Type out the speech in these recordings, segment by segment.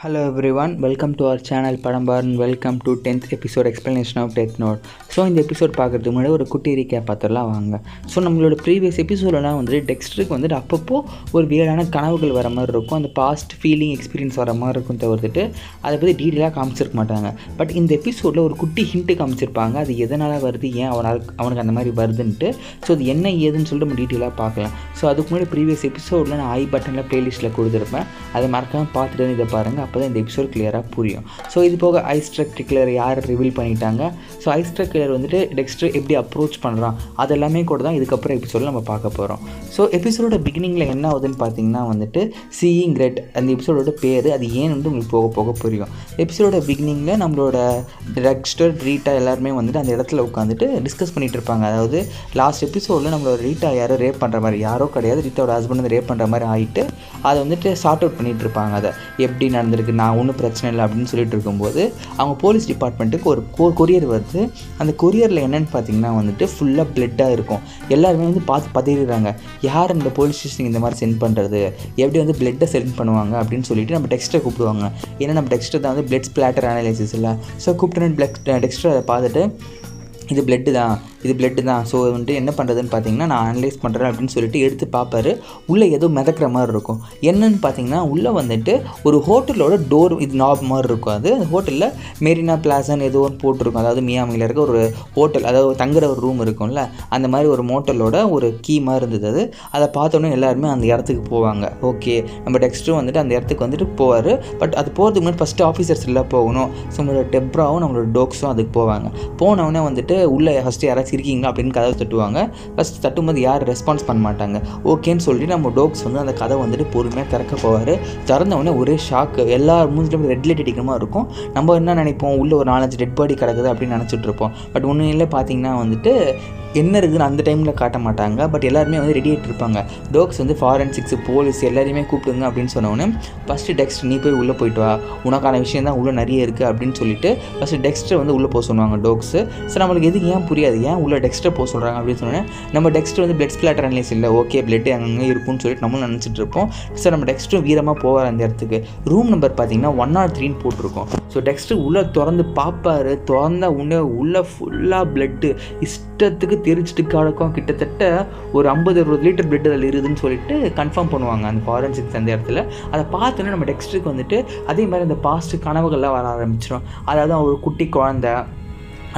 Hello everyone, welcome to our channel Padambar and welcome to 10th episode explanation of Death Note. So இந்த episode பார்க்குறதுக்கு முன்னாடி ஒரு குட்டி recap பார்த்துடலாம் வாங்க. ஸோ நம்மளோட ப்ரீவியஸ் எபிசோடெலாம் டெக்ஸ்டருக்கு அப்பப்போ ஒரு வியர்டான கனவுகள் வர மாதிரி இருக்கும், அந்த பாஸ்ட் ஃபீலிங் எக்ஸ்பீரியன்ஸ் வர மாதிரி இருக்கும் தவிர்த்துட்டு அதை பற்றி டீட்டெயிலாக காமிச்சிருக்க மாட்டாங்க. பட் இந்த எபிசோடில் ஒரு குட்டி ஹிண்ட்டு காமிச்சிருப்பாங்க, அது எதனால் வருது, ஏன் அவனுக்கு அந்த மாதிரி வருதுன்ட்டு. ஸோ அது என்ன ஏதுன்னு சொல்லிட்டு நம்ம டீட்டெயிலாக பார்க்கலாம். ஸோ அதுக்கு முன்னாடி ப்ரீவியஸ் எபிசோடில் நான் ஐ பட்டனில் ப்ளேலிஸ்ட்டில் கொடுத்துருப்பேன், அதை மறக்காமல் பார்த்துட்டு இதை பாருங்கள், அப்போ தான் இந்த எபிசோட் கிளியராக புரியும். ஸோ இது போக ஐஸ்ட்ரக் கில்லர் யார் ரிவீல் பண்ணிட்டாங்க, ஸோ ஐஸ்ட்ரக் கில்லர் டெக்ஸ்டர் எப்படி அப்ரோச் பண்ணுறான், அது எல்லாமே கூட தான் இதுக்கப்புறம் எபிசோடில் நம்ம பார்க்க போகிறோம். ஸோ எபிசோடோட பிகினிங்கில் என்ன ஆகுதுன்னு பார்த்தீங்கன்னா சீயிங் ரெட் அந்த எபிசோடோட பேர், அது ஏன் உங்களுக்கு போக போக புரியும். எபிசோடோட பிகினிங்கில் நம்மளோட டெக்ஸ்டர் ரீட்டா எல்லாருமே அந்த இடத்துல உட்காந்துட்டு டிஸ்கஸ் பண்ணிகிட்டு இருப்பாங்க. அதாவது லாஸ்ட் எபிசோடில் நம்மளோட ரீட்டா யாரோ ரேப் பண்ணுற மாதிரி, யாரோ கிடையாது, ரீட்டாவோட ஹஸ்பண்ட் ரேப் பண்ணுற மாதிரி ஆகிட்டு அதை சார்ட் அவுட் பண்ணிகிட்டு இருப்பாங்க. அதை எப்படி நடந்திருக்கு, நான் ஒன்றும் பிரச்சனை இல்லை அப்படின்னு சொல்லிட்டு இருக்கும்போது அவங்க போலீஸ் டிபார்ட்மெண்ட்டுக்கு ஒரு கொரியர் வருது. அந்த கொரியரில் என்னென்னு பார்த்தீங்கன்னா ஃபுல்லாக பிளட்டாக இருக்கும். எல்லாருமே பார்த்து பதறிடுறாங்க, யார் இந்த போலீஸ் ஸ்டேஷனுக்கு இந்த மாதிரி சென்ட் பண்ணுறது, எப்படி பிளட்டை சென்ட் பண்ணுவாங்க அப்படின்னு சொல்லிட்டு நம்ம டெக்ஸ்டரை கூப்பிடுவாங்க. ஏன்னா நம்ம டெக்ஸ்டர் தான் பிளட் ஸ்பிளாட்டர் அனலைசிஸ் இல்லை. ஸோ கூப்பிட்டு டெக்ஸ்டர் அதை பார்த்துட்டு இது பிளட்டு தான், ஸோ என்ன பண்ணுறதுன்னு பார்த்தீங்கன்னா நான் அனலைஸ் பண்ணுறேன் அப்படின்னு சொல்லிட்டு எடுத்து பார்ப்பாரு. உள்ளே ஏதோ மிதக்கிற மாதிரி இருக்கும். என்னன்னு பார்த்தீங்கன்னா உள்ளே ஒரு ஹோட்டலோட டோர் இது நாப் மாதிரி இருக்கும். அது அந்த ஹோட்டலில் மெரினா பிளாசான்னு ஏதோ ஒன்று போட்டிருக்கும். அதாவது மியாமியில் இருக்க ஒரு ஹோட்டல், அதாவது தங்குற ஒரு ரூம் இருக்கும்ல, அந்த மாதிரி ஒரு மோட்டலோட ஒரு கீ மாதிரி இருந்தது. அதை பார்த்தோன்னே எல்லாருமே அந்த இடத்துக்கு போவாங்க. ஓகே, நம்ம டெக்ஸ்டரும் அந்த இடத்துக்கு போவார். பட் அது போகிறதுக்கு முன்னாடி ஃபஸ்ட்டு ஆஃபீஸர்ஸ் எல்லாம் போகணும். ஸோ நம்மளோட டெப்ராவும் நம்மளோட டோக்ஸும் அதுக்கு போவாங்க. போனவுடனே உள்ளே ஃபஸ்ட்டு யாராச்சும் இருக்கீங்களா அப்படின்னு கதவை தட்டுவாங்க. ஃபஸ்ட் தட்டும்போது யாரும் ரெஸ்பான்ஸ் பண்ண மாட்டாங்க. ஓகேன்னு சொல்லிட்டு நம்ம டோக்ஸ் அந்த கதை பொறுமையாக திறக்க போவார். திறந்தவுடனே ஒரே ஷாக்கு, எல்லா மூஞ்சிலும் ரெட் லைட் அடிக்கிற மாதிரி இருக்கும். நம்ம என்ன நினைப்போம், உள்ளே ஒரு 4-5 டெட் பாடி கிடக்குது அப்படின்னு நினச்சிட்டு இருப்போம். பட் உண்மையிலே பார்த்தீங்கன்னா என்ன இருக்குதுன்னு அந்த டைமில் காட்ட மாட்டாங்க. பட் எல்லாருமே ரெடி ஆகிட்டு இருப்பாங்க. டோக்ஸ் ஃபாரன்சிக்ஸ் போலீஸ் எல்லாரையுமே கூப்பிடுங்க அப்படின்னு சொன்னோன்னே ஃபஸ்ட்டு டெக்ஸ்டர் நீ போய் உள்ளே போயிட்டு வா, உனக்கான விஷயம் தான் உள்ளே நிறைய இருக்குது அப்படின்னு சொல்லிட்டு ஃபஸ்ட்டு டெக்ஸ்டர் உள்ளே போக சொல்லுவாங்க டோக்ஸு. ஸோ நம்மளுக்கு எதுக்கு ஏன் புரியாது, ஏன் உள்ளே டெக்ஸ்டர் போக சொல்கிறாங்க அப்படின்னு சொன்னோன்னே நம்ம டெக்ஸ்டர் பிளட் ஸ்பிளாட்டர் அனலைஸ் இல்லை, ஓகே பிளட் அங்கங்கே இருக்குன்னு சொல்லிட்டு நம்மளும் நினச்சிட்டு இருப்போம். ஸோ நம்ம டெக்ஸ்டரும் வீரமாக போவார் அந்த இடத்துக்கு. ரூம் நம்பர் பார்த்தீங்கன்னா 103 போட்டிருக்கோம். ஸோ டெக்ஸ்டர் உள்ளே திறந்து பார்ப்பார். திறந்த உள்ளே ஃபுல்லாக பிளட்டு இஷ்டத்துக்கு தெரிச்சிட்டு கிடக்கும். கிட்டத்தட்ட ஒரு 50-60 லிட்டர் பிளட் அதில் இருக்குதுன்னு சொல்லிட்டு கன்ஃபார்ம் பண்ணுவாங்க அந்த ஃபாரன்சிக்ஸ் அந்த இடத்துல. அதை பார்த்தோன்னே நம்ம டெக்ஸ்டருக்கு அதே மாதிரி அந்த பாஸ்ட் கனவுகள்லாம் வர ஆரம்பிச்சிடும். அதாவது ஒரு குட்டி குழந்தை,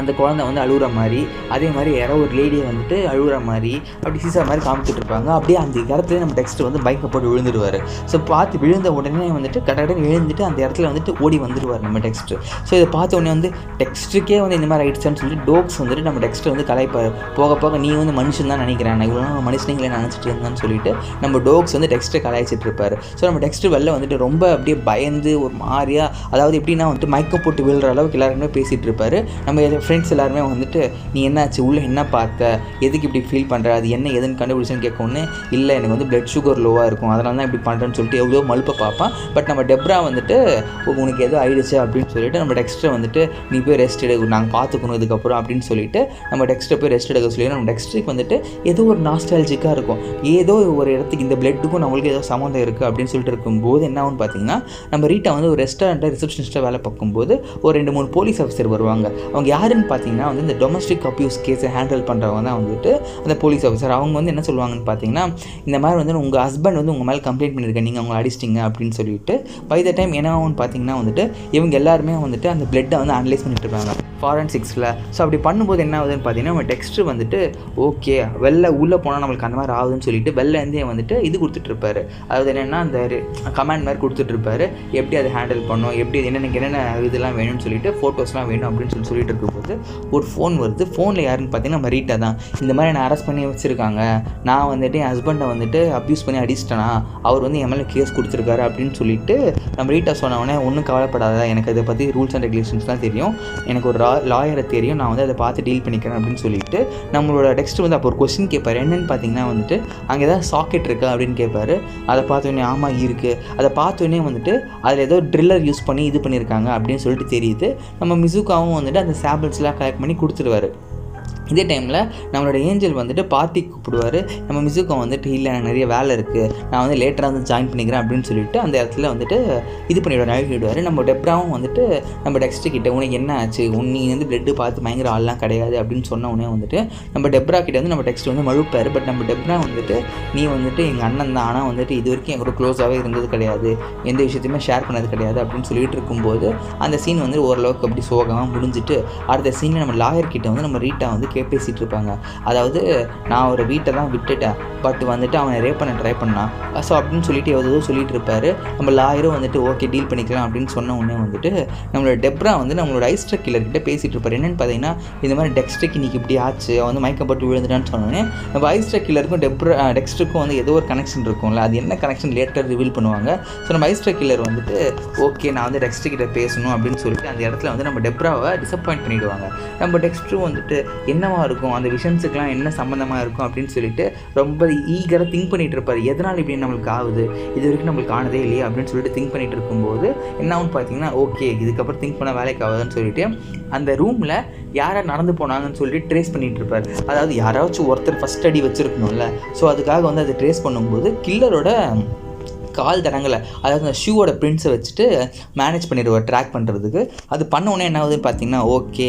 அந்த குழந்தை அழுகிற மாதிரி, அதே மாதிரி யாரோ ஒரு லேடியை அழுகிற மாதிரி அப்படி சீசா மாதிரி காமிச்சிட்டு இருப்பாங்க. அப்படியே அந்த இடத்துல நம்ம டெக்ஸ்டர் பயக்கப்பட்டு விழுந்துடுவார். ஸோ பார்த்து விழுந்த உடனே கடகடன் எழுந்துட்டு அந்த இடத்துல ஓடி வந்துடுவார் நம்ம டெக்ஸ்டர். ஸோ இதை பார்த்த உடனே டெக்ஸ்டருக்கே இந்த மாதிரி ஆயிடுச்சான்னு சொல்லிட்டு டோக்ஸ் நம்ம டெக்ஸ்டர் கலாய்ப்பார். போக போக நீ மனுஷன் தான் நினைக்கிறேன், நான் இவ்வளோ மனுஷனிங்களை நினச்சிட்டு இருந்தான்னு சொல்லிட்டு நம்ம டோக்ஸ் டெக்ஸ்டரை கலாய்ச்சிட்டு இருப்பார். ஸோ நம்ம டெக்ஸ்டர் வெளில ரொம்ப அப்படியே பயந்து ஒரு மாதிரியா, அதாவது எப்படின்னா மயக்கம் போட்டு விழுற அளவுக்கு எல்லாருமே பேசிகிட்டு இருப்பார். நம்ம ஃப்ரெண்ட்ஸ் எல்லாருமே நீ என்னாச்சு, உள்ளே என்ன பார்த்த, எதுக்கு இப்படி ஃபீல் பண்ணுற, அது என்ன எதுன்னு கண்டுபிடிச்சுன்னு கேட்கணுன்னு, இல்லை எனக்கு பிளட் சுகர் லோவாக இருக்கும், அதனால தான் இப்படி பண்ணுறேன்னு சொல்லிட்டு எவ்வளோ மழுப்ப பார்ப்பான். பட் நம்ம டெப்ரா உனக்கு எதோ ஆயிடுச்சு அப்படின்னு சொல்லிட்டு நம்ம டெக்ஸ்டரை நீ போய் ரெஸ்ட் எடு, நாங்கள் பார்த்துக்கணும் இதுக்கப்புறம் அப்படின்னு சொல்லிட்டு நம்ம டெக்ஸ்டரை போய் ரெஸ்ட் எடுக்க சொல்லி நம்ம டெக்ஸ்டருக்கு ஏதோ ஒரு நாஸ்டாலஜிக்காக இருக்கும். ஏதோ ஒரு இடத்துக்கு இந்த பிளட்டுக்கும் நம்மளுக்கு ஏதோ சம்மந்தம் இருக்குது அப்படின்னு சொல்லிட்டு இருக்கும்போது என்ன ஆகுன்னு பார்த்தீங்கன்னா நம்ம ரீட்டா ஒரு ரெஸ்டாரண்ட்டில் ரிசப்ஷனிஸ்ட்டாக வேலை பார்க்கும்போது ஒரு 2-3 போலீஸ் ஆஃபீஸர் வருவாங்க. அவங்க யாருன்னு பார்த்தீங்கன்னா இந்த டொமஸ்டிக் அப்யூஸ் கேஸை ஹேண்டில் பண்ணுறவங்க தான் அந்த போலீஸ் ஆஃபீஸர். அவங்க என்ன சொல்லுவாங்கன்னு பார்த்தீங்கன்னா, இந்த மாதிரி உங்கள் ஹஸ்பண்ட் உங்கள் மேலே கம்ப்ளைண்ட் பண்ணியிருக்கேன், நீங்கள் அவங்களை அடிச்சிட்டிங்க அப்படின்னு சொல்லிட்டு. பை த டைம் என்ன ஆகும்னு பார்த்தீங்கன்னா இவங்க எல்லாருமே அந்த பிளட்டை அனலைஸ் பண்ணிட்டு இருப்பாங்க ஃபாரன்சிக்ஸில். ஸோ அப்படி பண்ணும்போது என்ன ஆகுதுன்னு பார்த்தீங்கன்னா நம்ம டெக்ஸ்டர் ஓகே உள்ளே போனால் நம்மளுக்கு அந்த மாதிரி ஆகுதுன்னு சொல்லிட்டு வெளிலேருந்தே இது கொடுத்துட்ருப்பாரு. அதாவது என்னென்னா அந்த கமாண்ட் மாதிரி கொடுத்துட்ருப்பாரு, எப்படி அதை ஹேண்டில் பண்ணணும், எப்படி என்னென்ன இதெல்லாம் வேணும்னு சொல்லிட்டு, ஃபோட்டோஸ்லாம் வேணும் அப்படின்னு சொல்லிட்டு இருக்கும்போது ஒரு ஃபோன் வருது. ஃபோனில் யாருன்னு பார்த்தீங்கன்னா நம்ம ரீட்டா தான். இந்த மாதிரி என்னை அரெஸ்ட் பண்ணி வச்சுருக்காங்க, நான் என் ஹஸ்பண்டை அப்யூஸ் பண்ணி அடிச்சிட்டேனா, அவர் என் மேலே கேஸ் கொடுத்துருக்காரு அப்படின்னு சொல்லிட்டு நம்ம ரீட்டா சொன்னவொடனே ஒன்றும் கவலைப்படாத, எனக்கு அதை பற்றி ரூல்ஸ் அண்ட் ரெகுலேஷன்ஸ்லாம் தெரியும், எனக்கு ஒரு லாயரை தெரியும், நான் அதை பார்த்து டீல் பண்ணிக்கிறேன் அப்படின்னு சொல்லிட்டு நம்மளோட டெக்ஸ்டர் அப்போ ஒரு கொஸ்டின் கேட்பார். என்னென்னு பார்த்தீங்கன்னா அங்கே ஏதாவது சாக்கெட் இருக்கா அப்படின்னு கேட்பார். அதை பார்த்தோன்னே ஆமாம் இருக்குது. அதை பார்த்தோன்னே அதில் ஏதோ ட்ரில்லர் யூஸ் பண்ணி இது பண்ணியிருக்காங்க அப்படின்னு சொல்லிட்டு தெரியுது. நம்ம மிசுக்காவும் அந்த சாம்பிள்ஸ்லாம் கலெக்ட் பண்ணி கொடுத்துருவாரு. இதே டைமில் நம்மளோட ஏஞ்சல் வந்துட்டு பார்ட்டிக்கு கூப்பிடுவார். நம்ம மிஸ்ஸுக்கும் வந்துட்டு இல்லை எனக்கு நிறைய வேலை இருக்குது, நான் வந்து லேட்டராக வந்து ஜாயின் பண்ணிக்கிறேன் அப்படின்னு சொல்லிட்டு அந்த இடத்துல வந்துட்டு இது பண்ணிவிடுவார், நழுவிடுவார். நம்ம டெப்ராவும் வந்துட்டு நம்ம டெக்ஸ்டர் கிட்ட உனக்கு என்ன ஆச்சு, நீ வந்து பிளட்டு பார்த்து பயங்கர ஆள்லாம் கிடையாது அப்படின்னு சொன்ன உடனே வந்துட்டு நம்ம டெப்ரா கிட்ட வந்து நம்ம டெக்ஸ்ட் வந்து மழுப்பார். பட் நம்ம டெப்ரா வந்துட்டு நீ வந்துட்டு எங்கள் அண்ணன் தான், ஆனால் வந்துட்டு இது வரைக்கும் எங்களோட க்ளோஸாகவே இருந்தது கிடையாது, எந்த விஷயத்தையுமே ஷேர் பண்ணது கிடையாது அப்படின்னு சொல்லிட்டு இருக்கும்போது அந்த சீன் வந்து ஓரளவுக்கு அப்படி சோகமாக முடிஞ்சிட்டு அடுத்த சீனில் நம்ம லாயர் கிட்ட வந்து நம்ம ரீட்டா வந்து பேசிகிட்டு இருப்பாங்க. அதாவது நான் ஒரு வீட்டை தான் விட்டுட்டேன், பட் வந்துட்டு அவனை ரேப் பண்ண ட்ரை பண்ணான், ஸோ அப்படின்னு சொல்லிட்டு எவ்வளோ சொல்லிட்டு இருப்பார். நம்ம லாயரும் வந்துட்டு ஓகே டீல் பண்ணிக்கலாம் அப்படின்னு சொன்ன உடனே வந்துட்டு நம்மளோட டெப்ரா வந்து நம்மளோட ஐஸ்டர் கில்லர்கிட்ட பேசிகிட்டு இருப்பார். என்னென்னு பார்த்தீங்கன்னா இந்த மாதிரி டெக்ஸ்டருக்கு இன்றைக்கி இப்படி ஆச்சு, அவன் வந்து மயக்கப்பட்டு விழுந்துட்டான்னு சொன்னோடனே நம்ம ஐஸ்டர் கில்லருக்கும் டெக்ஸ்டருக்கும் வந்து ஏதோ ஒரு கனெக்ஷன் இருக்கும்ல, அது என்ன கனெக்ஷன் லேட்டர் ரிவீல் பண்ணுவாங்க. ஸோ நம்ம ஐஸ்டர் கில்லர் வந்துட்டு ஓகே நான் வந்து டெக்ஸ்டர் கிட்ட பேசணும் அப்படின்னு சொல்லிட்டு அந்த இடத்துல வந்து நம்ம டெப்ராவை டிசப்பாயிண்ட் பண்ணிவிடுவாங்க. நம்ம டெக்ஸ்டரும் வந்துட்டு என்னவா இருக்கும், அந்த விஷன்ஸுக்கெலாம் என்ன சம்மந்தமாக இருக்கும் அப்படின்னு சொல்லிட்டு ரொம்ப ஈகராக திங்க் பண்ணிகிட்டு இருப்பார். எதனால் இப்படி நம்மளுக்கு ஆகுது, இது வரைக்கும் நம்மளுக்கு ஆனதே இல்லையா அப்படின்னு சொல்லிட்டு திங்க் பண்ணிகிட்டு இருக்கும்போது என்ன ஆகுன்னு பார்த்தீங்கன்னா ஓகே இதுக்கப்புறம் திங்க் பண்ண வேலைக்கு ஆகுதுன்னு சொல்லிட்டு அந்த ரூமில் யாரை நடந்து போனாங்கன்னு சொல்லிட்டு ட்ரேஸ் பண்ணிகிட்டு இருப்பார். அதாவது யாராச்சும் ஒருத்தர் ஃபஸ்ட் அடி வச்சுருக்கணும்ல, ஸோ அதுக்காக வந்து அதை ட்ரேஸ் பண்ணும்போது கில்லரோட கால் தடங்களை, அதாவது அந்த ஷூவோட பிரிண்ட்ஸை வச்சுட்டு மேனேஜ் பண்ணிடுவார் ட்ராக் பண்ணுறதுக்கு. அது பண்ண உடனே என்ன ஆகுதுன்னு பார்த்தீங்கன்னா ஓகே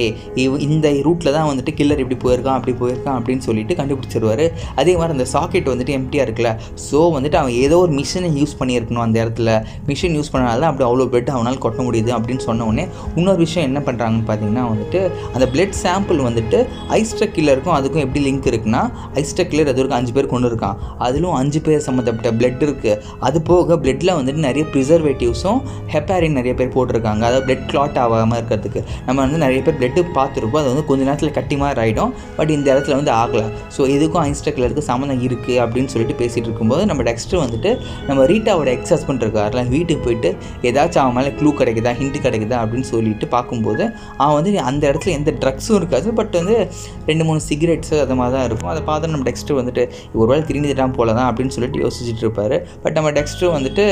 இந்த ரூட்டில் தான் வந்துட்டு கில்லர் இப்படி போயிருக்கான் அப்படி போயிருக்கான் அப்படின்னு சொல்லிட்டு கண்டுபிடிச்சிருவார். அதே மாதிரி அந்த சாக்கெட் வந்துட்டு எம்டியாக இருக்குல்ல, ஸோ வந்துட்டு அவன் ஏதோ ஒரு மிஷினை யூஸ் பண்ணியிருக்கணும், அந்த இடத்துல மிஷின் யூஸ் பண்ணனால தான் அப்படி அவ்வளோ பிளட் அவனால் கொட்ட முடியுது அப்படின்னு சொன்ன உடனே இன்னொரு விஷயம் என்ன பண்ணுறாங்கன்னு பார்த்தீங்கன்னா வந்துட்டு அந்த பிளட் சாம்பிள் வந்துட்டு ஐஸ்டர் கில்லருக்கும் அதுக்கும் எப்படி லிங்க் இருக்குன்னா ஐஸ்டர் கில்லர் அது வரைக்கும் 5 பேர் கொண்டு இருக்கான், அதிலும் 5 பேர் சம்மந்தப்பட்ட பிளட் இருக்குது. அது பிளட்டில் வந்துட்டு நிறைய ப்ரிசர்வேட்டிவ்ஸும் ஹெப்பாரின் நிறைய பேர் போட்டிருக்காங்க, அதாவது பிளட் கிளாட் ஆகாமல் இருக்கிறதுக்கு. நம்ம வந்து நிறைய பேர் பிளட்டு பார்த்துருப்போம், அது வந்து கொஞ்சம் நேரத்தில் கட்டி மாதிரி ஆகிடும், பட் இந்த இடத்துல வந்து ஆகலை. ஸோ இதுக்கும் ஐஸ்டர் கில்லருக்கு சம்மந்தம் இருக்குது அப்படின்னு சொல்லிட்டு பேசிகிட்டு இருக்கும்போது நம்ம டெக்ஸ்டர் வந்துட்டு நம்ம ரீட்டாவோட எக்ஸ் ஹஸ்பண்ட் இருக்கார்ல, வீட்டுக்கு போயிட்டு ஏதாச்சும் அவன் மேலே க்ளூ கிடைக்குதா ஹிண்ட் கிடைக்குதா அப்படின்னு சொல்லிட்டு பார்க்கும்போது அவன் வந்து அந்த இடத்துல எந்த ட்ரக்ஸும் இருக்காது, பட் வந்து 2-3 சிகரெட்ஸு அது மாதிரி தான் இருக்கும். அதை பார்த்து நம்ம டெக்ஸ்டர் வந்துட்டு ஒருவேளை திரும்பிட்டான் போல தான் அப்படின்னு சொல்லிட்டு யோசிச்சுட்டு இருப்பார். பட் நம்ம டெக்ஸ்டர் வந்துட்டு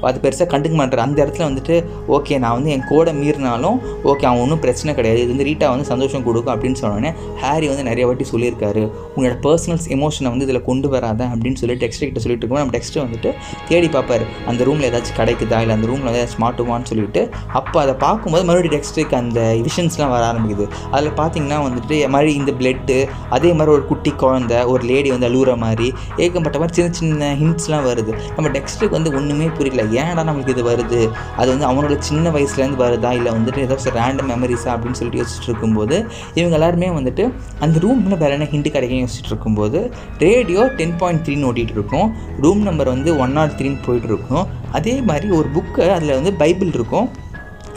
அது பெருசாக கண்டுக்க மாட்டார். அந்த இடத்துல வந்துட்டு ஓகே நான் வந்து என் கோடை மீறினாலும் ஓகே அவன் ஒன்றும் பிரச்சனை கிடையாது, இது வந்து ரீட்டா வந்து சந்தோஷம் கொடுக்கும் அப்படின்னு சொன்னோடனே ஹாரி வந்து நிறைய வாட்டி சொல்லியிருக்காரு உங்களோட பர்சனல்ஸ் எமோஷனை வந்து இதில் கொண்டு வராத அப்படின்னு சொல்லி டெக்ஸ்டர் கிட்ட சொல்லிட்டு இருக்கோம். நம்ம டெக்ஸ்டர் வந்துட்டு தேடி பார்ப்பார் அந்த ரூமில் ஏதாச்சும் கிடைக்குதா, இல்லை அந்த ரூமில் ஏதாச்சும் மாட்டுவான்னு சொல்லிட்டு. அப்போ அதை பார்க்கும்போது மறுபடியும் டெக்ஸ்டருக்கு அந்த விஷன்ஸ்லாம் வர ஆரம்பிக்குது. அதில் பார்த்தீங்கன்னா வந்துட்டு மாதிரி இந்த பிளட்டு, அதே மாதிரி ஒரு குட்டி குழந்தை, ஒரு லேடி வந்து அழுகுற மாதிரி ஏகப்பட்ட மாதிரி சின்ன சின்ன ஹிண்ட்ஸ்லாம் வருது. நம்ம டெக்ஸ்டருக்கு வந்து ஒன்றுமே புரியல, ஏன்டா நம்மளுக்கு இது வருது, அது வந்து அவனோட சின்ன வயசுலேருந்து வருதா இல்லை வந்துட்டு ஏதாச்சும் ரேண்டம் மெமரிஸா அப்படின்னு சொல்லிட்டு யோசிச்சுட்டு இருக்கும்போது இவங்க எல்லாருமே வந்துட்டு அந்த ரூமில் வேறு என்ன ஹிண்ட் கிடைக்கும் யோசிச்சுட்டு இருக்கும்போது ரேடியோ 10.3 ஓட்டிகிட்டு இருக்கும், ரூம் நம்பர் வந்து 103 போயிட்டு இருக்கும். அதே மாதிரி ஒரு புக்கு அதில் வந்து பைபிள் இருக்கும்,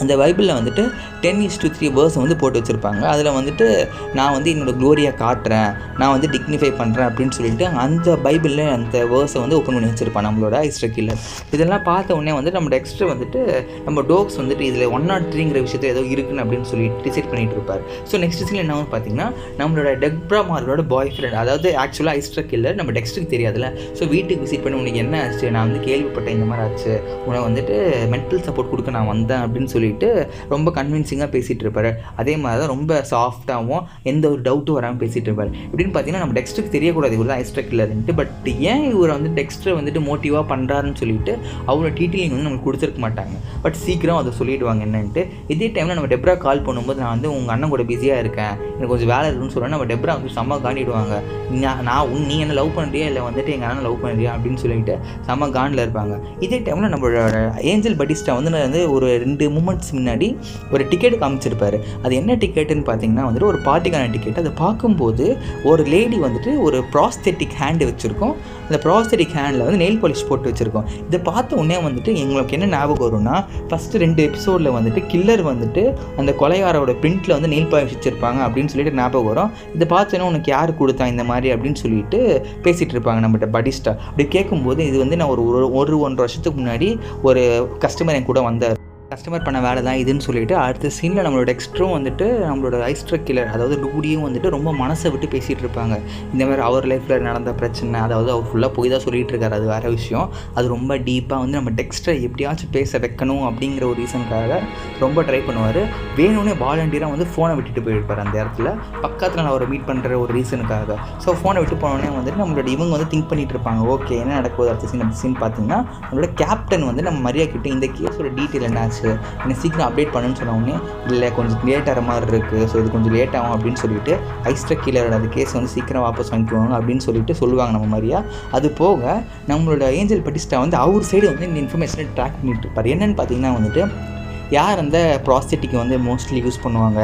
அந்த பைபிளில் வந்துட்டு 10:3 வேர்ஸ் வந்து போட்டு வச்சுருப்பாங்க. அதில் வந்துட்டு நான் வந்து என்னோடய க்ளோரியை காட்டுறேன், நான் வந்து டிக்னிஃபை பண்ணுறேன் அப்படின்னு சொல்லிட்டு அந்த பைபிளில் அந்த வேர்ஸை வந்து ஓப்பன் பண்ணி வச்சுருப்பான் நம்மளோட ஐஸ்டர் கில்லர். இதெல்லாம் பார்த்த உடனே வந்து நம்ம டெக்ஸ்டர் வந்துட்டு நம்ம டோக்ஸ் வந்துட்டு இதில் 103ங்கிற விஷயத்தை ஏதோ இருக்குன்னு அப்படின்னு சொல்லிட்டு டிசைட் பண்ணிகிட்டு இருப்பார். ஸோ நெக்ஸ்ட் சீன் என்ன பார்த்தீங்கன்னா நம்மளோட டெப்ரா மார்கரோட பாய் ஃப்ரெண்ட், அதாவது ஆக்சுவலாக ஐஸ்டர் கில்லர் நம்ம டெக்ஸ்டருக்கு தெரியாதுல்ல, ஸோ வீட்டுக்கு விசிட் பண்ணி உனக்கு என்ன ஆச்சு, நான் வந்து கேள்விப்பட்டேன் இந்த மாதிரி ஆச்சு, உனக்கு வந்துட்டு மென்டல் சப்போர்ட் கொடுக்க நான் வந்தேன் அப்படின்னு சொல்லிட்டு ரொம்ப கன்வின்சிங்காக பேசிகிட்டு இருப்பார். அதே மாதிரி தான் ரொம்ப சாஃப்டாகவும் எந்த ஒரு டவுட்டும் வராமல் பேசிகிட்டு இருப்பார். இப்படின்னு பார்த்தீங்கன்னா நம்ம டெக்ஸ்டருக்கு தெரியக்கூடாது இவர் தான் ஐஸ்டர் கில்லர்ன்ட்டு. பட் ஏன் இவர் வந்து டெக்ஸ்டர் வந்துட்டு மோட்டிவாக பண்ணுறாருன்னு சொல்லிட்டு அவ்வளோ டீட்டெயிலிங் வந்து நமக்கு கொடுத்துருக்க மாட்டாங்க, பட் சீக்கிரம் அதை சொல்லிவிடுவாங்க என்னன்ட்டு. இதே டைமில் நம்ம டெப்ரா கால் பண்ணும்போது நான் வந்து உங்கள் அண்ணன் கூட பிஸியாக இருக்கேன், எனக்கு கொஞ்சம் வேலை இருக்குன்னு சொல்கிறேன். நம்ம டெப்ரா வந்து செம்ம காண்டிடுவாங்க, நீ என்ன லவ் பண்ணுறியா இல்லை வந்துட்டு எங்கள் அண்ணன் லவ் பண்ணுறியா அப்படின்னு சொல்லிட்டு செம்ம காண்டில் இருப்பாங்க. இதே டைமில் நம்மளோட ஏஞ்சல் பட்டிஸ்டா வந்து ஒரு 2 மூமெண்ட்ஸ் முன்னாடி ஒரு டிக்கெட் காமிச்சிருப்பாரு. அது என்ன டிக்கெட்டுன்னு பார்த்தீங்கன்னா வந்துட்டு ஒரு பார்ட்டிக்கான டிக்கெட். அதை பார்க்கும்போது ஒரு லேடி வந்துட்டு ஒரு ப்ராஸ்தெட்டிக் ஹேண்டு வச்சுருக்கோம், அந்த ப்ராஸ்தெட்டிக் ஹேண்டில் வந்து நெயில் பாலிஷ் போட்டு வச்சுருக்கோம். இதை பார்த்த உடனே வந்துட்டு எங்களுக்கு என்ன ஞாபகம் வரும்னா ஃபஸ்ட்டு 2 எபிசோடில் வந்துட்டு கில்லர் வந்துட்டு அந்த கொலையாரோட பிரிண்டில் வந்து நெயில் பாலிஷ் வச்சுருப்பாங்க அப்படின்னு சொல்லிட்டு ஞாபகம் வரும். இதை பார்த்தோன்னா உனக்கு யார் கொடுத்தா இந்த மாதிரி அப்படின்னு சொல்லிட்டு பேசிகிட்டு இருப்பாங்க நம்மகிட்ட பட்டிஸ்டா. அப்படி கேட்கும்போது இது வந்து நான் ஒரு 1-1.5 வருஷத்துக்கு முன்னாடி ஒரு கஸ்டமர் என் கூட வந்தார், கஸ்டமர் பண்ண வேலை தான் இதுன்னு சொல்லிட்டு அடுத்த சீனில் நம்மளோட டெக்ஸ்டரும் வந்துட்டு நம்மளோட ஐஸ்ட்ரக் கில்லர் அதாவது ரூடியும் வந்துட்டு ரொம்ப மனசை விட்டு பேசிகிட்டு இருப்பாங்க. இந்த மாதிரி அவர் லைஃப்பில் நடந்த பிரச்சனை, அதாவது அவர் ஃபுல்லாக போய் தான் சொல்லிகிட்டு இருக்காரு, அது வேறு விஷயம். அது ரொம்ப டீப்பாக வந்து நம்ம டெக்ஸ்டரை எப்படியாச்சும் பேச வைக்கணும் அப்படிங்கிற ஒரு ரீசனுக்காக ரொம்ப ட்ரை பண்ணுவார். வேணும்னே வாலண்டியராக வந்து ஃபோனை விட்டுட்டு போயிருப்பார் அந்த இடத்துல, பக்கத்தில் நான் அவரை மீட் பண்ணுற ஒரு ரீசனுக்காக. ஸோ ஃபோனை விட்டு போனோடனே வந்துட்டு நம்மளோட இவங்க வந்து திங்க் பண்ணிகிட்டு இருப்பாங்க, ஓகே என்ன நடக்குது அடுத்த சீன் பார்த்தீங்கன்னா நம்மளோட கேப்டன் வந்து நம்ம மரியா கிட்ட இந்த கேஸோட டீட்டெயில் என்னாச்சு, என்னை சீக்கிரம் அப்டேட் பண்ணுன்னு சொன்னோடனே இல்லை கொஞ்சம் லேட் ஆகிற மாதிரி இருக்குது, ஸோ இது கொஞ்சம் லேட் ஆகும் அப்படின்னு சொல்லிட்டு ஐஸ்ட்ரக் கில்லரோட அந்த கேஸ் வந்து சீக்கிரம் வாபஸ் வாங்கிக்குவாங்க அப்படின்னு சொல்லிட்டு சொல்லுவாங்க நம்ம மாதிரியா. அது போக நம்மளோட ஏஞ்சல் பட்டிஸ்டா வந்து அவர் சைடு வந்து இந்த இன்ஃபர்மேஷனை ட்ராக் பண்ணிட்டு இருப்பார். என்னென்னு பார்த்தீங்கன்னா வந்துட்டு யார் அந்த ப்ராஸ்டெட்டிக்கை வந்து மோஸ்ட்லி யூஸ் பண்ணுவாங்க,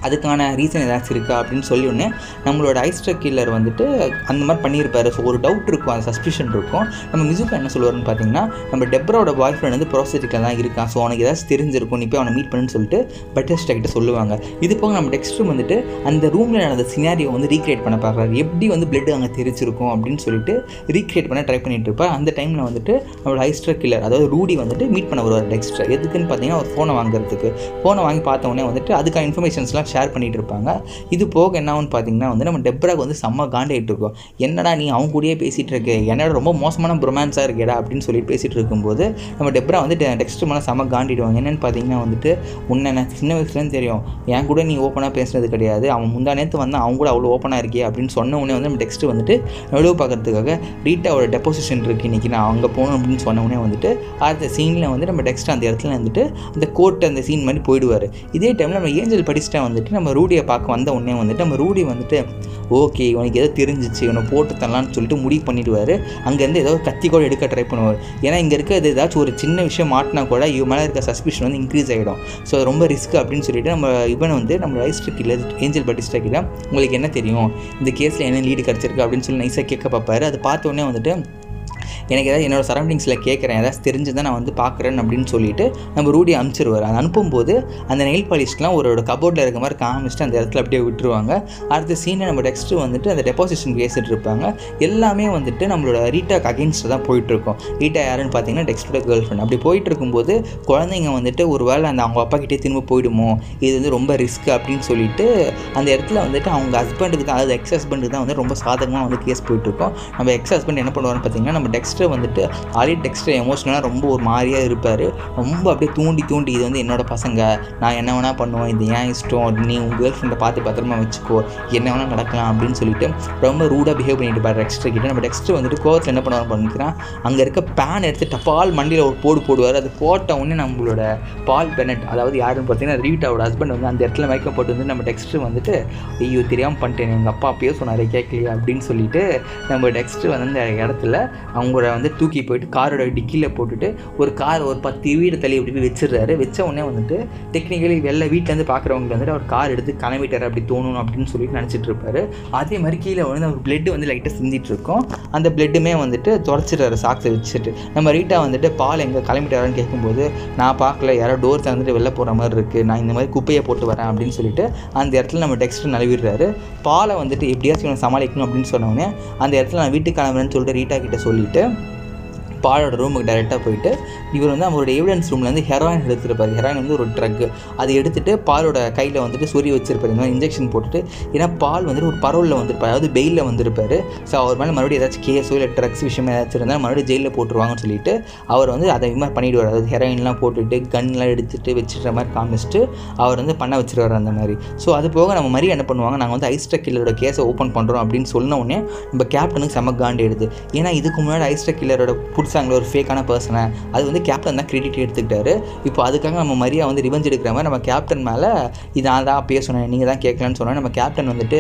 அதுக்கான ரீசன் ஏதாச்சும் இருக்கா அப்படின்னு சொல்லி ஒன்று நம்மளோட ஐஸ்ட்ரக் கில்லர் வந்துட்டு அந்த மாதிரி பண்ணியிருப்பார். ஸோ ஒரு டவுட் இருக்கும், அந்த சஸ்பிஷன் இருக்கும். நம்ம மிசுகா என்ன சொல்லுவார்னு பார்த்தீங்கன்னா நம்ம டெப்ராவோட பாய் ஃப்ரெண்ட் வந்து ப்ராஸ்டெட்டிக்கில் தான் இருக்கான், ஸோ அவனுக்கு ஏதாச்சும் தெரிஞ்சிருக்கும், நீ போய் அவனை மீட் பண்ணுன்னு சொல்லிட்டு பட்டிஸ்டா கிட்ட சொல்லுவாங்க. இது போக நம்ம டெக்ஸ்டர் வந்துட்டு அந்த ரூமில் நடந்த சினாரியோ வந்து ரீக்ரியேட் பண்ண பார்க்குறாரு, எப்படி வந்து பிளட் அங்கே தெரிச்சிருக்கும் அப்படின்னு சொல்லிட்டு ரீக்ரியேட் பண்ண ட்ரை பண்ணிட்டு இருப்பார். அந்த டைமில் வந்துட்டு நம்மளோட ஐஸ்ட்ரக் கில்லர் அதாவது ரூடி வந்துட்டு மீட் பண்ண வருவார் டெக்ஸ்டர். எதுக்குன்னு பார்த்தீங்கன்னா ஒரு ஃபோனை வாங்குறதுக்கு. ஃபோனை வாங்கி பார்த்தவொடனே வந்துட்டு அதுக்கான இன்ஃபர்மேஷன்ஸ்லாம் ஷேர் பண்ணிகிட்டு இருப்பாங்க. இது போக என்ன ஆகுன்னு பார்த்தீங்கன்னா வந்து நம்ம டெப்ராக்கு வந்து செம்ம காண்டாகிட்டு இருக்கோம், என்னடா நீ அவங்க கூடயே பேசிகிட்டு இருக்க, என்னோட ரொம்ப மோசமான ரொமான்ஸாக இருக்கேடா அப்படின்னு சொல்லி பேசிகிட்டு இருக்கும்போது நம்ம டெப்ரா வந்து டெக்ஸ்ட் மேலே செம்ம காண்டிடுவாங்க. என்னென்னு பார்த்தீங்கன்னா வந்துட்டு உன்னை சின்ன வயசுலேருந்து தெரியும், என் கூட நீ ஓப்பனாக பேசுனது கிடையாது, அவன் முந்தா நேரத்து வந்து அவங்க கூட அவ்வளோ ஓப்பனாக இருக்கே அப்படின்னு சொன்ன உடனே வந்து நம்ம டெக்ஸ்ட் வந்துட்டு எவ்வளோ பார்க்கறதுக்காக ரீட்டாவோட டெபோசிஷன் இருக்குது, இன்றைக்கி நான் அங்கே போகணும் அப்படின்னு சொன்ன உடனே வந்துட்டு அடுத்த சீனில் வந்து நம்ம டெக்ஸ்ட் அந்த இடத்துல வந்துட்டு அந்த கோர்ட்டு அந்த சீன் மாதிரி போயிடுவார். இதே டைமில் நம்ம ஏஞ்சல் பட்டிஸ்டா வந்துட்டு நம்ம ரூடியை பார்க்க வந்த உடனே வந்துட்டு நம்ம ரூடி வந்துட்டு ஓகே இவனுக்கு ஏதோ தெரிஞ்சிச்சு, இவனை போட்டு தரலான்னு சொல்லிட்டு முடிவு பண்ணிவிடுவார். அங்கேருந்து ஏதோ கத்தி கூட எடுக்க ட்ரை பண்ணுவார். ஏன்னா இங்கே இருக்கிறது ஏதாச்சும் ஒரு சின்ன விஷயம் மாட்டினா கூட இவன் மேலே இருக்க சஸ்பிஷன் வந்து இன்க்ரீஸ் ஆகிடும், ஸோ ரொம்ப ரிஸ்க் அப்படின்னு சொல்லிட்டு நம்ம இவனை வந்து நம்ம ஐஸ்ட்ரக் கில்லர் ஏஞ்சல் பட்டிஸ்டா கிட்ட உங்களுக்கு என்ன தெரியும், இந்த கேஸில் என்ன லீடு கிடச்சிருக்கு அப்படின்னு சொல்லி நைஸாக கேட்க பார்ப்பாரு. அது பார்த்த உடனே வந்துட்டு எனக்கு ஏதாவது என்னோடய சரௌண்டிங்ஸில் கேட்குறேன், ஏதாச்சும் தெரிஞ்சு தான் நான் வந்து பார்க்குறேன் அப்படின்னு சொல்லிட்டு நம்ம ரூடி அனுப்பிச்சிருவார். அது அனுப்பும்போது அந்த நெயில் பாலிஷ்லாம் ஒரு கபோர்டில் இருக்க மாதிரி காமிச்சிட்டு அந்த இடத்துல அப்படியே விட்டுருவாங்க. அடுத்த சீனை நம்ம டெக்ஸ்ட்டு வந்துட்டு அந்த டெபாசிஷன் பேசிட்டு இருப்பாங்க. எல்லாமே வந்துட்டு நம்மளோட ரீட்டாக்கு அகெயின்ஸ்ட் தான் போயிட்டுருக்கோம். ரீட்டா யாருன்னு பார்த்தீங்கன்னா டெக்ஸ்டோட கேர்ள் ஃப்ரெண்ட். அப்படி போயிட்டு இருக்கும்போது குழந்தைங்க வந்துட்டு ஒரு வேளை அந்த அவங்க அப்பா கிட்டே திரும்ப போயிடுமோ, இது வந்து ரொம்ப ரிஸ்க் அப்படின்னு சொல்லிட்டு அந்த இடத்துல வந்துட்டு அவங்க ஹஸ்பண்டுக்கு தான், அதாவது எக்ஸ் ஹஸ்பண்டுக்கு தான் வந்து ரொம்ப சாதகமாக வந்து கேஸ் போயிட்டுருக்கோம். நம்ம எக்ஸ் ஹஸ்பண்ட் என்ன பண்ணுவார்னு பார்த்தீங்கன்னா நம்ம டெக்ஸ்டர் வந்துட்டு ஆல்ரெடி டெக்ஸ்டர் எமோஷனலாக ரொம்ப ஒரு மாதிரியாக இருப்பார். ரொம்ப அப்படியே தூண்டி இது வந்து என்னோடய பசங்க, நான் என்ன வேணால் பண்ணுவேன், இது ஏன் இஷ்டம், நீ உங்கள் கேர்ள் ஃப்ரெண்டை பார்த்து பத்திரமா வச்சுக்கோ, என்ன வேணால் நடக்கலாம் அப்படின்னு சொல்லிட்டு ரொம்ப ரூடாக பிஹேவ் பண்ணிட்டு இருப்பார் டெக்ஸ்டர் கிட்ட. நம்ம டெக்ஸ்டர் வந்துட்டு கோவத்தில் என்ன பண்ணுவார் பண்ணிக்கிறான், அங்கே இருக்க பேன் எடுத்து டப்பால் மண்டியில் ஒரு போடுவார். அது போட்ட உடனே நம்மளோட பால் பெனட், அதாவது யாருன்னு பார்த்தீங்கன்னா ரீட்டாவோட ஹஸ்பண்ட் வந்து அந்த இடத்துல மேக்கப் போட்டு வந்து நம்ம டெக்ஸ்டர் வந்துட்டு ஐயோ தெரியாமல் பண்ணிட்டேன், எங்கள் அப்பா அப்பயே சொன்னார் கேட்கலையே அப்படின்னு சொல்லிட்டு நம்ம டெக்ஸ்டர் வந்து அந்த இடத்துல அவங்கள வந்து தூக்கி போயிட்டு காரோட டிக்கியில் போட்டுட்டு ஒரு 10 வீடு தள்ளி எப்படி போய் வச்சிடுறாரு. வச்ச உடனே வந்துட்டு டெக்னிக்கலி வீட்டிலேருந்து பார்க்குறவங்க வந்துட்டு அவர் கார் எடுத்து கிளம்பிட்டார் அப்படி தோணும் அப்படின்னு சொல்லிட்டு நினச்சிட்டு இருப்பாரு. அதே மாதிரி கீழே வந்து அவர் பிளட் வந்து லைட்டாக சிந்திட்டு இருக்கும். அந்த பிளட்டுமே வந்துட்டு துடைச்சிடுறாரு சாக்ஸை வச்சுட்டு. நம்ம ரீட்டா வந்துட்டு பால் எங்கே கிளம்பிட்டாரான்னு கேட்கும்போது நான் பார்க்கல, யாரோ டோர் திறந்துட்டு வெளில போகிற மாதிரி இருக்குது, நான் இந்த மாதிரி குப்பையை போட்டு வரேன் அப்படின்னு சொல்லிட்டு அந்த இடத்துல நம்ம டெக்ஸ்ட் நழுவிடுறாரு. பாலை வந்துட்டு எப்படியாச்சும் சமாளிக்கணும் அப்படின்னு சொன்னோடனே அந்த இடத்துல நான் வீட்டுக்கு கிளம்புறேன்னு சொல்லிட்டு ரீட்டா கிட்ட சொல்லிவிட்டு பாலோட ரூமுக்கு டைரெக்டாக போயிட்டு இவர் வந்து அவரோட எவிடன்ஸ் ரூம்லேருந்து ஹெராயின் எடுத்துருப்பார். ஹெராயின் வந்து ஒரு ட்ரக்கு, அதை எடுத்துகிட்டு பாலோட கையில் வந்துட்டு சொறி வச்சிருப்பார், இந்த மாதிரி இன்ஜெக்ஷன் போட்டுட்டு. ஏன்னா பால் வந்துட்டு ஒரு பரோலில் வந்திருப்பார், அதாவது பெயிலில் வந்திருப்பார். ஸோ அவர் மேலே மறுபடியும் ஏதாச்சும் கேஸோ இல்லை ட்ரக்ஸ் விஷயமாக ஏதாச்சும் இருந்தால் மறுபடியும் ஜெயிலில் போட்டுருவாங்கன்னு சொல்லிட்டு அவர் வந்து அதை மாதிரி பண்ணிவிடுவார். அதாவது ஹெராயின்லாம் போட்டுட்டு கன்லாம் எடுத்துகிட்டு வச்சுட்டு மாதிரி காமிச்சிட்டு அவர் வந்து பண்ண வச்சுருவார் அந்த மாதிரி. ஸோ அது போக நம்ம மாதிரி என்ன பண்ணுவாங்க, நாங்கள் வந்து ஐஸ்ட்ரக் கில்லரோட கேஸை ஓப்பன் பண்ணுறோம் அப்படின்னு சொன்ன உடனே நம்ம கேப்டனுக்கு செம்ம காண்டி எடுது. ஏன்னா இதுக்கு முன்னாடி ஐஸ்ட்ரக் கில்லரோட புடிச்சாங்களே ஒரு ஃபேக்கான பர்சனை, அது வந்து கேப்டன் தான் கிரெடிட் எடுத்துக்கிட்டாரு. இப்போ அதுக்காக நம்ம மரியா வந்து ரிவெஞ்ச் எடுக்கிற மாதிரி நம்ம கேப்டன் மேலே இது நான் தான் பேசணும், நீங்கள் தான் கேட்கலன்னு சொன்னேன். நம்ம கேப்டன் வந்துட்டு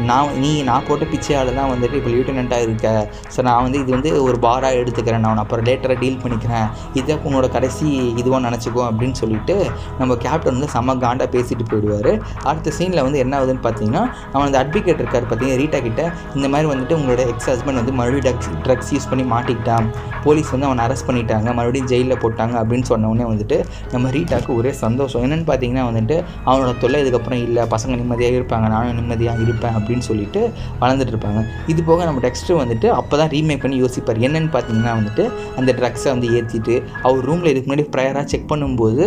நான் போட்ட பிச்சையால் தான் வந்துட்டு இப்போ லியூட்டனண்ட்டாக இருக்க, ஸோ நான் வந்து இது வந்து ஒரு பாராக எடுத்துக்கிறேன், நான் அப்புறம் லேட்டராக டீல் பண்ணிக்கிறேன், இதை உன்னோட கடைசி இதுவாக நினச்சிக்கோ அப்படின்னு சொல்லிட்டு நம்ம கேப்டன் வந்து செம்ம காண்டாக பேசிட்டு போயிடுவார். அடுத்த சீனில் வந்து என்ன ஆகுதுன்னு பார்த்தீங்கன்னா அவன் அந்த அட்வொகேட் இருக்கார் பார்த்தீங்கன்னா ரீட்டா கிட்ட, இந்த மாதிரி வந்துட்டு உங்களோட எக்ஸ் ஹஸ்பண்ட் வந்து மறுபடியும் ட்ரக்ஸ் யூஸ் பண்ணி மாட்டிக்கிட்டான், போலீஸ் போலீஸ் வந்து அவனை அரெஸ்ட் பண்ணிட்டாங்க, மறுபடியும் ஜெயிலில் போட்டாங்க அப்படின்னு சொன்னோடனே வந்துட்டு நம்ம ரீட்டாக்கு ஒரே சந்தோஷம். என்னென்னு பார்த்தீங்கன்னா வந்துட்டு அவனோட தொல்லை இதுக்கப்புறம் இல்லை, பசங்க நிம்மதியாக இருப்பாங்க, நானும் நிம்மதியாக இருப்பேன் அப்படின்னு சொல்லிட்டு வளர்ந்துட்டு இருப்பாங்க. இது போக நம்ம டெக்ஸ்டர் வந்துட்டு அப்போ தான் ரீமேக் பண்ணி யோசிப்பார். என்னென்னு பார்த்தீங்கன்னா வந்துட்டு அந்த ட்ரக்ஸை வந்து ஏற்றிட்டு அவர் ரூமில் இதுக்கு முன்னாடி ப்ரையராக செக் பண்ணும்போது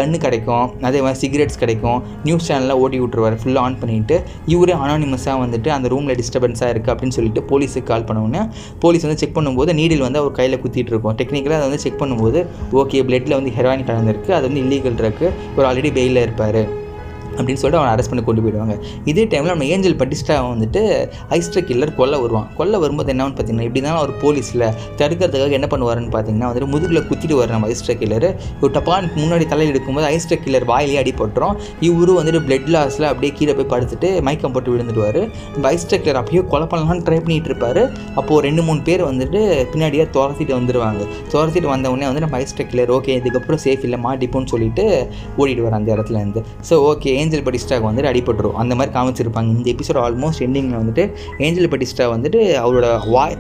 கன்று கிடைக்கும், அதே மாதிரி சிகரெட்ஸ் கிடைக்கும், நியூஸ் சேனலில் ஓட்டி விட்டுருவார் ஃபுல்லாக ஆன் பண்ணிவிட்டு. இவரே அனானிமஸாக வந்துட்டு அந்த ரூமில் டிஸ்டர்பன்ஸாக இருக்குது அப்படின்னு சொல்லிட்டு போலீஸுக்கு கால் பண்ணவுடனே போலீஸ் வந்து செக் பண்ணும்போது நீடில் வந்து அவர் கையில் குத்திட்டு இருக்கும். டெக்னிக்கலாக அதை வந்து செக் பண்ணும்போது ஓகே பிளட்டில் வந்து ஹெராயின் கலந்துருக்கு, அது வந்து இல்லீகல் ட்ரக்கு, இவர் ஆல்ரெடி பெயிலில் இருப்பார் அப்படின்னு சொல்லிட்டு அவனை அரெஸ்ட் பண்ணி கொண்டு போயிடுவாங்க. இதே டைமில் நம்ம ஏஞ்சல் பட்டிஸ்டா வந்துட்டு ஐஸ்ட்ரக் கில்லர் கொல்ல வரும்போது என்னன்னு பார்த்தீங்கன்னா இப்படி தான் அவர் போலீஸில் தடுக்கிறதுக்காக என்ன பண்ணுவாருன்னு பார்த்தீங்கன்னா வந்துட்டு முதுகில் குத்திட்டு வர நம்ம ஐஸ்ட்ரக் கில்லர் ஒரு டப்பான் முன்னாடி தலையில் எடுக்கும்போது ஐஸ்ட்ரக் கில்லர் வாயிலே அடிபட்டுரும். இவரும் வந்துட்டு பிளட் லாஸில் அப்படியே கீழே போய் படுத்துட்டு மயக்கம் போட்டு விழுந்துடுவார். நம்ம ஐஸ்ட்ரக் கில்லர் அப்பயே கொலை பண்ணலாம்னு ட்ரை பண்ணிட்டு இருப்பார். அப்போது 2-3 பேர் வந்துட்டு பின்னாடியே துரத்திட்டு வந்துடுவாங்க. துரத்திட்டு வந்தவுடனே வந்து நம்ம ஐஸ்ட்ரக் கில்லர் ஓகே இதுக்கப்புறம் சேஃப் இல்லை மாட்டிப்போன்னு சொல்லிட்டு ஓடிடுவார் அந்த இடத்துலேருந்து. ஸோ ஓகே ஏஞ்சல் பட்டிஸ்டாக்கு வந்துட்டு அடிபட்டுரும் அந்த மாதிரி காமிச்சிருப்பாங்க. இந்த எபிசோட் ஆல்மோஸ்ட் எண்டிங்கில் வந்துட்டு ஏஞ்சல் பட்டிஸ்டா வந்துட்டு அவரோட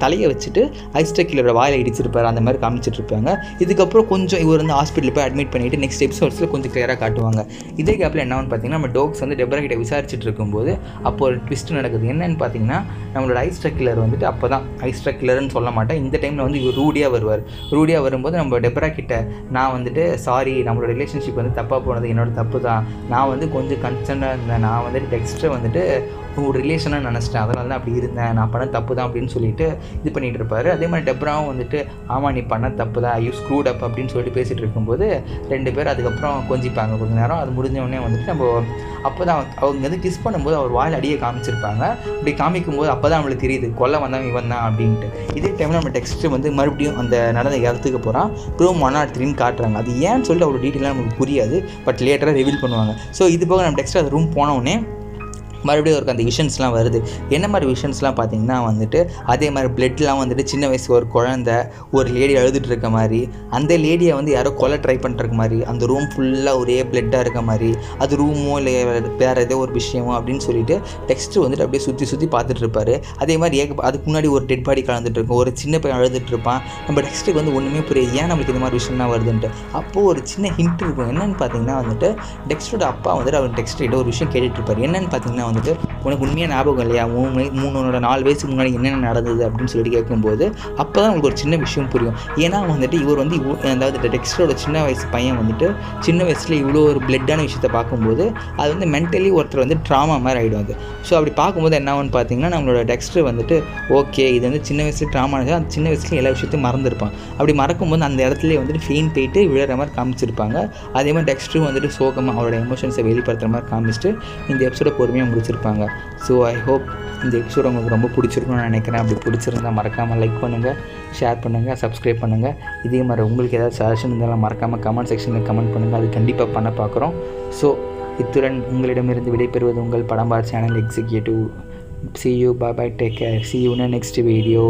தலையை வச்சுட்டு ஐஸ்ட்ரக் கில்லரோட வாயில் இடிச்சிருப்பார், அந்த மாதிரி காமிச்சிட்டு இருப்பாங்க. இதுக்கப்புறம் கொஞ்சம் இவர் வந்து ஹாஸ்பிட்டலில் போய் அட்மிட் பண்ணிவிட்டு நெக்ஸ்ட் எபிசோட்ஸில் கொஞ்சம் கிளியராக காட்டுவாங்க. இதே கேப்பில் என்ன பார்த்தீங்கன்னா நம்ம டோக்ஸ் வந்து டெப்ரா கிட்ட விசாரிச்சுட்டு இருக்கும்போது அப்போ ஒரு ட்விஸ்ட் நடக்குது. என்னன்னு பார்த்தீங்கன்னா நம்மளோட ஐஸ்ட்ரக் கில்லர் வந்துட்டு அப்போ தான் ஐஸ்ட்ரக் கில்லர்னு சொல்ல மாட்டேன், இந்த டைமில் வந்து இவர் ரூடியாக வருவார். ரூடியாக வரும்போது நம்ம டெப்ரா கிட்ட நான் வந்துட்டு சாரி நம்மளோட ரிலேஷன்ஷிப் வந்து தப்பாக போனது என்னோட தப்பு தான், நான் வந்து கொஞ்சம் கன்சர்னாக இருந்தேன், நான் வந்துட்டு டெக்ஸ்டரை வந்துட்டு ஒரு ரிலேஷனாக நினச்சிட்டேன், அதனால தான் அப்படி இருந்தேன், நான் பண்ண தப்பு தான் அப்படின்னு சொல்லிட்டு இது பண்ணிகிட்டு இருப்பார். அதே மாதிரி டெப்ராவும் வந்துட்டு ஆமாம் நீ பண்ண தப்பு தான், யூ ஸ்க்ரூட் அப் அப்படின்னு சொல்லிட்டு பேசிகிட்டு இருக்கும்போது 2 பேர் அதுக்கப்புறம் கொஞ்சிப்பாங்க கொஞ்சம் நேரம். அது முடிஞ்சவொடனே வந்துட்டு நம்ம அப்போ தான் அவங்க வந்து கிஸ் பண்ணும்போது அவர் வாயில் அடியை காமிச்சிருப்பாங்க. அப்படி காமிக்கும்போது அப்போ தான் நம்மளுக்கு தெரியுது கொல்ல வந்தான் இவன் தான் அப்படின்ட்டு. இதே டைமில் நம்ம டெக்ஸ்ட்டு வந்து மறுபடியும் அந்த நடந்த இடத்துக்கு போகிறான். ரூம் 103 காட்டுறாங்க. அது ஏன்னு சொல்லிட்டு அவரோட டீட்டெயிலாக நமக்கு புரியாது, பட் லேட்டராக ரிவீல் பண்ணுவாங்க. ஸோ இது போக நம்ம டெக்ஸ்ட்டு அந்த ரூம் போனவுடனே மறுபடியும் அவருக்கு அந்த விஷன்ஸ்லாம் வருது. என்ன மாதிரி விஷன்ஸ்லாம் பார்த்தீங்கன்னா வந்துட்டு அதே மாதிரி பிளட்லாம் வந்துட்டு சின்ன வயசு ஒரு குழந்தை ஒரு லேடி அழுதுட்டு இருக்க மாதிரி, அந்த லேடியை வந்து யாரோ கொலை ட்ரை பண்ணுறக்கு மாதிரி, அந்த ரூம் ஃபுல்லாக ஒரே பிளட்டாக இருக்க மாதிரி, அது ரூமோ இல்லை வேறு ஏதோ ஒரு விஷயமோ அப்படின்னு சொல்லிட்டு டெக்ஸ்ட்டு வந்துட்டு அப்படியே சுற்றி பார்த்துட்டு இருப்பார். அதே மாதிரி அதுக்கு முன்னாடி ஒரு டெட் பாடி கலந்துட்டு இருக்கும், ஒரு சின்ன பையன் அழுதுட்டு இருப்பான். நம்ம டெக்ஸ்ட்டுக்கு வந்து ஒன்றுமே புரியாது ஏன் நம்மளுக்கு இந்த மாதிரி விஷயம்லாம் வருதுன்ட்டு. அப்போது ஒரு சின்ன ஹிண்ட் இருக்கும். என்னென்னு பார்த்தீங்கன்னா வந்துட்டு டெக்ஸ்ட்டோட அப்பா வந்துட்டு அவர் டெக்ஸ்ட்டு ஒரு விஷயம் கேட்டுட்ருப்பார். என்னென்னு பார்த்தீங்கன்னா வந்துட்டு உனக்கு உண்மையாக ஞாபகம் இல்லையா 4 வயசுக்கு முன்னாடி என்னென்ன நடந்தது அப்படின்னு சொல்லிட்டு கேட்கும்போது அப்போ தான் உங்களுக்கு ஒரு சின்ன விஷயம் புரியும். ஏன்னா வந்துட்டு இவர் வந்து அதாவது டெக்ஸ்டரோட சின்ன வயசு பையன் வந்துட்டு சின்ன வயசில் இவ்வளோ ஒரு பிளட்டான விஷயத்தை பார்க்கும்போது அது வந்து மென்டலி ஒருத்தர் வந்து ட்ராமா மாதிரி ஆகிடும் அது. ஸோ அப்படி பார்க்கும்போது என்ன ஆகும்னு பார்த்தீங்கன்னா நம்மளோட டெக்ஸ்டர் வந்துட்டு ஓகே இது வந்து சின்ன வயசுல ட்ராமா ஆனது, அந்த சின்ன வயசுல எல்லா விஷயத்தையும் மறந்துருப்பான். அப்படி மறக்கும்போது அந்த இடத்துலேயே வந்துட்டு ஃபெயின் போயிட்டு விழுற மாதிரி காமிச்சிருப்பாங்க. அதே மாதிரி டெக்ஸ்டரும் வந்துட்டு சோகமாக அவரோட எமோஷன்ஸை வெளிப்படுத்துகிற மாதிரி காமிச்சிட்டு இந்த எபிசோட பொறுமையாக முடிச்சிருப்பாங்க. ஸோ ஐ ஹோப் இந்த எபிசோட் உங்களுக்கு ரொம்ப பிடிச்சிருக்குன்னு நினைக்கிறேன். அப்படி பிடிச்சிருந்தால் மறக்காமல் லைக் பண்ணுங்கள், ஷேர் பண்ணுங்கள், சப்ஸ்கிரைப் பண்ணுங்கள். இதே மாதிரி உங்களுக்கு ஏதாவது சஜஷன் இருந்தாலும் மறக்காமல் கமெண்ட் செக்ஷனில் கமெண்ட் பண்ணுங்கள், அது கண்டிப்பாக பண்ண பார்க்குறோம். ஸோ இத்துடன் உங்களிடமிருந்து விடைபெறுவது உங்கள் Padampaar channel executive. See you, bye bye, take care, see you in the next video.